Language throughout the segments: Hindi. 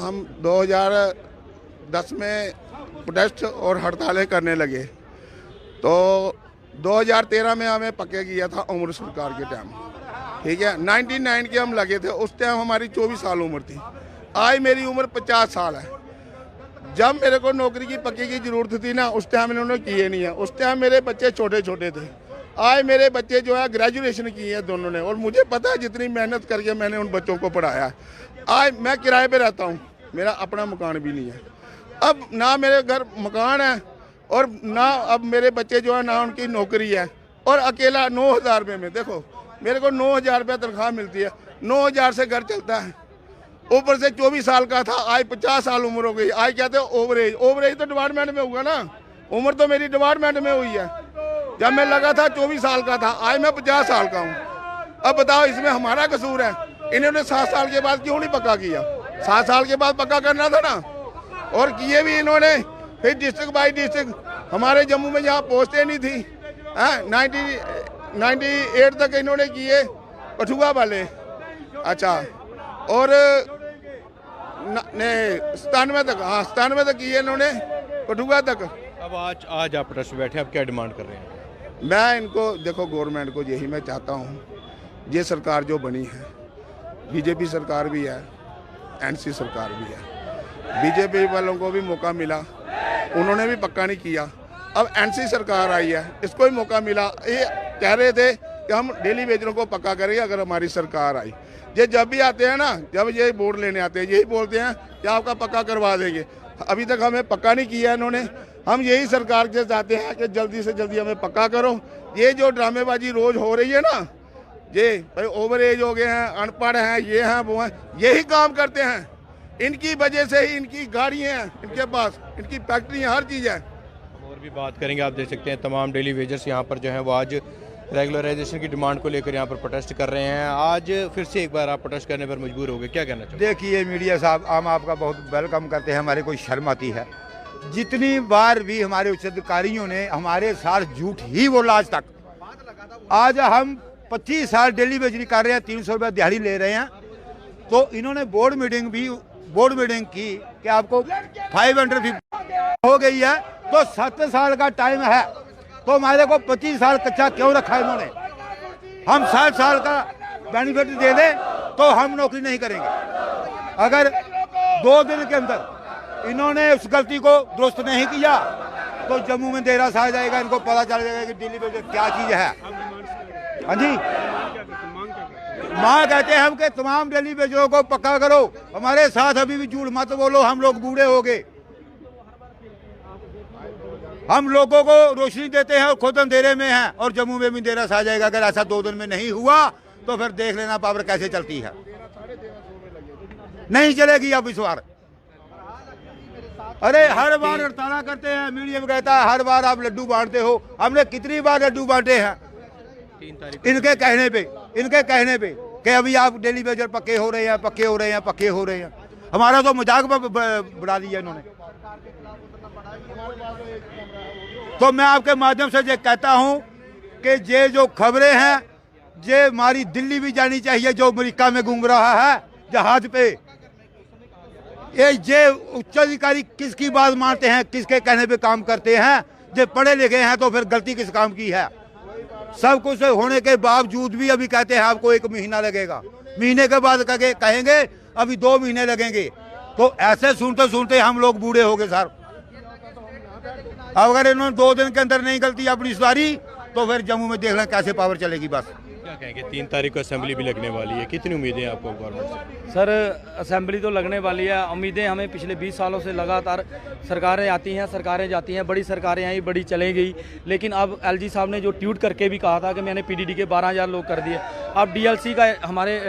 हम 2010 में प्रोटेस्ट और हड़तालें करने लगे तो 2013 में हमें पक्के किया था उम्र सरकार के टाइम, ठीक है। 99 के हम लगे थे, उस टाइम हमारी 24 साल उम्र थी। आज मेरी उम्र 50 साल है। जब मेरे को नौकरी की पक्की की ज़रूरत थी ना, उस टाइम इन्होंने किए नहीं है। उस टाइम मेरे बच्चे छोटे छोटे थे। आज मेरे बच्चे जो है ग्रेजुएशन की है दोनों ने, और मुझे पता है जितनी मेहनत करके मैंने उन बच्चों को पढ़ाया। आज मैं किराए पे रहता हूँ, मेरा अपना मकान भी नहीं है। अब ना मेरे घर मकान है और ना अब मेरे बच्चे जो है ना उनकी नौकरी है, और अकेला 9,000 रुपये में, देखो मेरे को 9,000 रुपये तनख्वाह मिलती है, 9,000 से घर चलता है। ऊपर से 24 साल का था, आज 50 साल उम्र हो गई। आज कहते हैं ओवरेज, ओवरेज तो डिपार्टमेंट में होगा ना, उम्र तो मेरी डिपार्टमेंट में हुई है। जब मैं लगा था 24 साल का था, आज मैं 50 साल का हूँ। अब बताओ इसमें हमारा कसूर है? इन्होंने 7 साल के बाद क्यों नहीं पक्का किया? 7 साल के बाद पक्का करना था ना, और किए भी इन्होंने। फिर डिस्ट्रिक्ट बाई डिस्ट्रिक्ट, हमारे जम्मू में यहाँ पोस्टें नहीं थी, 98 तक इन्होंने किए कठुआ वाले, अच्छा, और 97 तक, हाँ 97 तक किए इन्होंने कठुआ तक। अब आज आप प्रोटेस्ट बैठे, आप क्या डिमांड कर रहे हैं? मैं इनको, देखो गवर्नमेंट को यही मैं चाहता हूँ, ये सरकार जो बनी है, बीजेपी सरकार भी है, एनसी सरकार भी है, बीजेपी वालों को भी मौका मिला, उन्होंने भी पक्का नहीं किया। अब एनसी सरकार आई है, इसको भी मौका मिला। ये कह रहे थे कि हम डेली वेजरों को पक्का करेंगे अगर हमारी सरकार आई। ये जब भी आते हैं ना, जब ये वोट लेने आते हैं, यही बोलते हैं कि आपका पक्का करवा देंगे। अभी तक हमें पक्का नहीं किया इन्होंने। हम यही सरकार से चाहते हैं कि जल्दी से जल्दी हमें पक्का करो। ये जो ड्रामेबाजी रोज हो रही है ना, ये भाई ओवर एज हो गए हैं, अनपढ़ हैं, ये हैं वो हैं, यही काम करते हैं। इनकी वजह से ही इनकी गाड़ियाँ हैं इनके पास, इनकी फैक्ट्रियाँ, हर चीज़ है। और भी बात करेंगे, आप देख सकते हैं तमाम डेली वेजर्स यहाँ पर जो है वो आज रेगुलराइजेशन की डिमांड को लेकर यहाँ पर प्रोटेस्ट कर रहे हैं। आज फिर से एक बार आप प्रोटेस्ट करने पर मजबूर हो गए, क्या कहना चाहिए? देखिए मीडिया साहब, हम आपका बहुत वेलकम करते हैं, हमारे कोई शर्म आती है। जितनी बार भी हमारे उच्च अधिकारियों ने हमारे साथ झूठ ही बोला आज तक। आज हम 25 साल डेली वेजरी कर रहे हैं, 300 रुपये दिहाड़ी ले रहे हैं, तो इन्होंने बोर्ड मीटिंग की कि आपको 550 हो गई है, तो 7 साल का टाइम है, तो हमारे को 25 साल कच्चा क्यों रखा इन्होंने? हम 60 साल का बेनिफिट दे दें तो हम नौकरी नहीं करेंगे। अगर 2 दिन के अंदर इन्होंने उस गलती को दुरुस्त नहीं किया तो जम्मू में देरा सा आ जाएगा, इनको पता चल जाएगा कि दिल्ली में क्या चीज है। हाँ जी, माँ कहते हैं हम कि तमाम डेली वेजरों को पक्का करो, हमारे साथ अभी भी झूठ मत बोलो, हम लोग बूढ़े हो गए। हम लोगों को रोशनी देते हैं और खुद अंधेरे में हैं, और जम्मू में भी अंधेरा सा जाएगा। अगर ऐसा 2 दिन में नहीं हुआ तो फिर देख लेना पावर कैसे चलती है। नहीं चलेगी अब इस बार। अरे हर बार हड़ताल करते हैं, मीडिया में कहता है हर बार आप लड्डू बांटते हो। हमने कितनी बार लड्डू बांटे हैं? 3 तारीख इनके कहने पे कि अभी आप डेली वेजर पक्के हो रहे हैं, पक्के हो रहे हैं, पक्के हो रहे हैं। हमारा तो मजाक बढ़ा दिया इन्होंने। तो मैं आपके माध्यम से ये कहता हूं कि ये जो खबरें हैं, ये हमारी दिल्ली भी जानी चाहिए, जो अमेरिका में घूम रहा है जहाज पे। ये उच्च अधिकारी किसकी बात मानते हैं, किसके कहने पे काम करते हैं? जो पढ़े लिखे हैं तो फिर गलती किस काम की है? सब कुछ होने के बावजूद भी अभी कहते हैं आपको 1 महीना लगेगा, महीने के बाद कहेंगे अभी 2 महीने लगेंगे। तो ऐसे सुनते सुनते हम लोग बूढ़े हो गए सर। अब अगर इन्होंने 2 दिन के अंदर नहीं गलती अपनी सुधारी तो फिर जम्मू में देख लें कैसे पावर चलेगी। बस क्या कहेंगे, 3 तारीख को असेंबली भी लगने वाली है, कितनी उम्मीदें हैं आपको गवर्नमेंट से? सर असेंबली तो लगने वाली है, उम्मीदें हमें पिछले 20 सालों से लगातार सरकारें आती हैं, सरकारें जाती हैं, बड़ी सरकारें आई, बड़ी चले गई, लेकिन अब एलजी साहब ने जो ट्वीट करके भी कहा था कि मैंने पीडीडी के 12,000 लोग कर दिए। अब डीएलसी का हमारे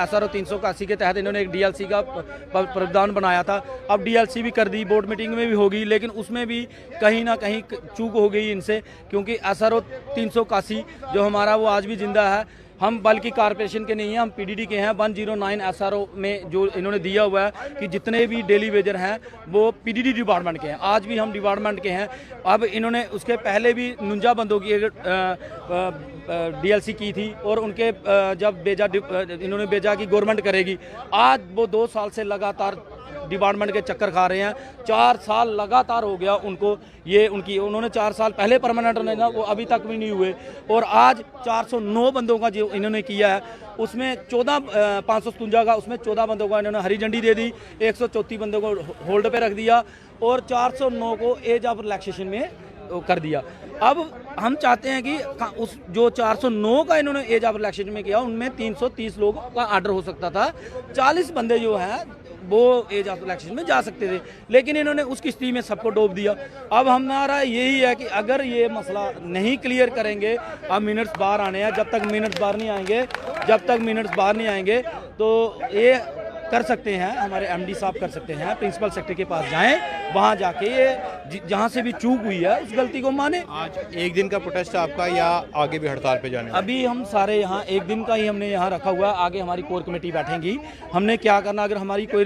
SRO 381 के तहत इन्होंने एक डीएलसी का प्रावधान बनाया था। अब डीएलसी भी कर दी, बोर्ड मीटिंग में भी होगी, लेकिन उसमें भी कहीं ना कहीं चूक हो गई इनसे, क्योंकि SRO 381 जो हमारा वो आज भी जिंदा है। हम बल्कि कारपोरेशन के नहीं हैं, हम पीडीडी के हैं। 109 SRO में जो इन्होंने दिया हुआ है कि जितने भी डेली वेजर हैं वो पीडीडी डिपार्टमेंट के हैं, आज भी हम डिपार्टमेंट के हैं। अब इन्होंने उसके पहले भी 49 बंदों की डीएलसी की थी, और उनके जब इन्होंने भेजा कि गवर्नमेंट करेगी। आज वो 2 साल से लगातार डिपार्टमेंट के चक्कर खा रहे हैं। 4 साल लगातार हो गया उनको, ये उन्होंने 4 साल पहले परमानेंट नहीं ना, वो अभी तक भी नहीं हुए। और आज 409 बंदों का जो इन्होंने किया है, उसमें 557 का, उसमें 14 बंदों को इन्होंने हरी झंडी दे दी, 134 बंदों को होल्ड पे रख दिया और 409 को एज ऑफ रिलैक्सेशन में कर दिया। अब हम चाहते हैं कि उस जो 409 का इन्होंने एज ऑफ रिलैक्सेशन में किया, उनमें 330 लोगों का आर्डर हो सकता था, 40 बंदे जो हैं वो एज ऑफ रिलैक्सेशन में जा सकते थे, लेकिन इन्होंने उस किस्ती में सबको डोब दिया। अब हमारा यही है कि अगर ये मसला नहीं क्लियर करेंगे, अब मिनट्स बाहर आने हैं, जब तक मिनट्स बाहर नहीं आएंगे तो ये कर सकते हैं, हमारे एमडी साहब कर सकते हैं, प्रिंसिपल सेक्रेटरी के पास जाएं, वहां जाके ये जहां से भी चूक हुई है उस गलती को माने। आज एक दिन का प्रोटेस्ट आपका या आगे भी हड़ताल पे जाने? अभी हम सारे यहाँ एक दिन का ही हमने यहाँ रखा हुआ है, आगे हमारी कोर कमेटी बैठेंगी, हमने क्या करना, अगर हमारी कोई